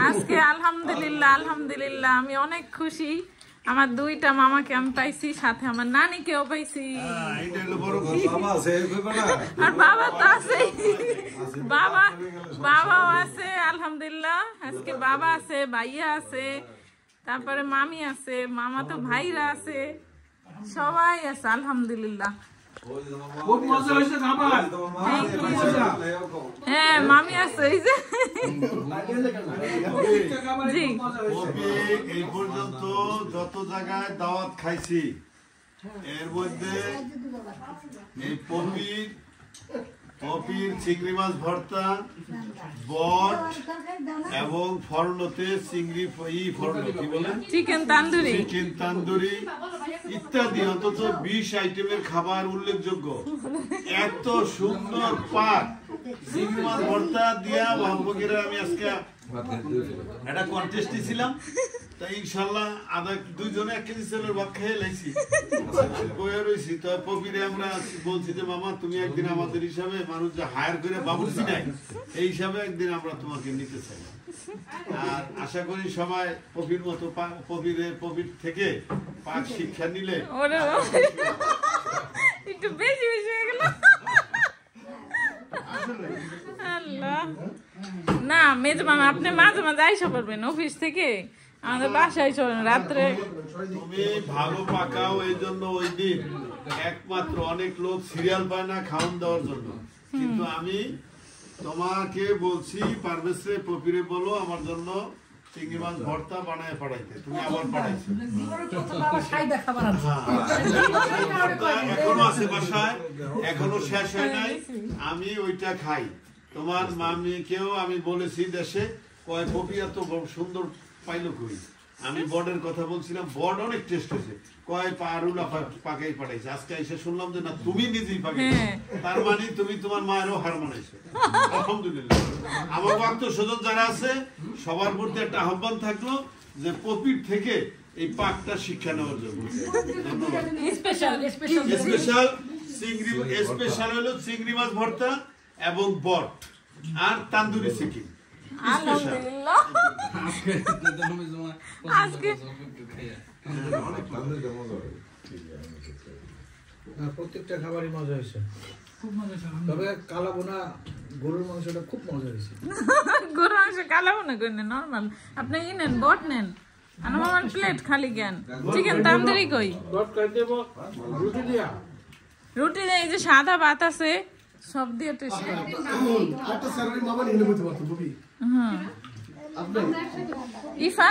আজকে আলহামদুলিল্লাহ আলহামদুলিল্লাহ আমি অনেক খুশি। আমার দুইটা মামাকে আমি পাইছি, সাথে আমার নানিকেও পাইছি। আর বাবা তো আছে, বাবাও আছে আলহামদুলিল্লাহ। আজকে বাবা আছে, ভাইয়া আছে, তারপরে মামি আছে, মামা তো ভাইরা আছে, সবাই আছে আলহামদুলিল্লাহ। হ্যাঁ মামি আছে। জি এই পর্যন্ত যত জায়গায় দাওয়াত খাইছি এর মধ্যে এই পপির চিংড়ি মাছ ভর্তা, বট এবং ফরনতে চিংড়ি কি বলে চিকেন তান্দুরি ইত্যাদি অন্তত 20 আইটেমের খাবার উল্লেখযোগ্য। এত সুন্দর পাক চিংড়ি মাছ ভর্তা দিয়া ভাবকিরা আমি আজকে একটা কন্টেস্টে ছিলাম, তাই ইনশাল্লাহ দুইজনে 1 কেজি চালের ভাত খেয়ে লাইছি বয়ে রয়েছি। তো পপিরে আমরা বলছি যে মামা তুমি একদিন আমাদের হিসাবে মানুষ যে হায়ার করে বাবুর্চি নাই এই হিসাবে একদিন আমরা তোমাকে নিতে চাই। আর আশা করি সবাই পপির মতো পপির থেকে পাক শিক্ষা নিলে একটু বেশি বেশি হয়ে গেল। আল্লাহ না মেজ মামা আপনি মাঝে মাঝে আইসা পারবেন অফিস থেকে, আমাদের বাসায় চলেন রাত্রে। তুমি ভালো পাকাও এই জন্য ওই দিন একমাত্র অনেক লোক সিরিয়াল পায় না খাওয়ান দেওয়ার জন্য, কিন্তু আমি তোমাকে বলছি পারভেজরে পপিরে বলো আমার জন্য চিংড়ি মাছ ভর্তা বানায় পাঠাইতে, তুমি আবার পাঠাইছো। এখনো আছে বাসায়, এখনো শেষ হয় নাই, আমি ওইটা খাই। তোমার মামিকেও আমি বলেছি দেশে কয় পপি এত সুন্দর পাইলো কই, আমি বর্ডের কথা বলছিলাম, বর্ড অনেক টেস্ট হয়েছে, কয় পারুলা পাকাই পাঠাইছে। আজকে এসে শুনলাম যে না তুমি নিজেই পাকাইছো, তার মানে তুমি তোমার মায়েরও হার মানাইছো। আলহামদুলিল্লাহ। আমার আত্মস্বজন যারা আছে সবার প্রতি একটা আহ্বান থাকলো যে পপির থেকে এই পাকটা শিক্ষা নেওয়ার জন্য। স্পেশাল হলো চিংড়ি মাছ ভর্তা এবং বট আর তান্দুরি চিকেন। প্রত্যেকটা খাবারই মজা হয়েছে, তবে কালা বোনা গরুর মাংসটা খুব মজা হয়েছে। গরুর মাংস কালা বোনা করে নরমাল আপনি নেন, বট নেন, আমার প্লেট খালি জ্ঞান। চিকেন তান্দুরি কই রুটি দেয়, এই যে সাদা ভাত আছে সব দিয়ে টেস্ট করে। ইফাত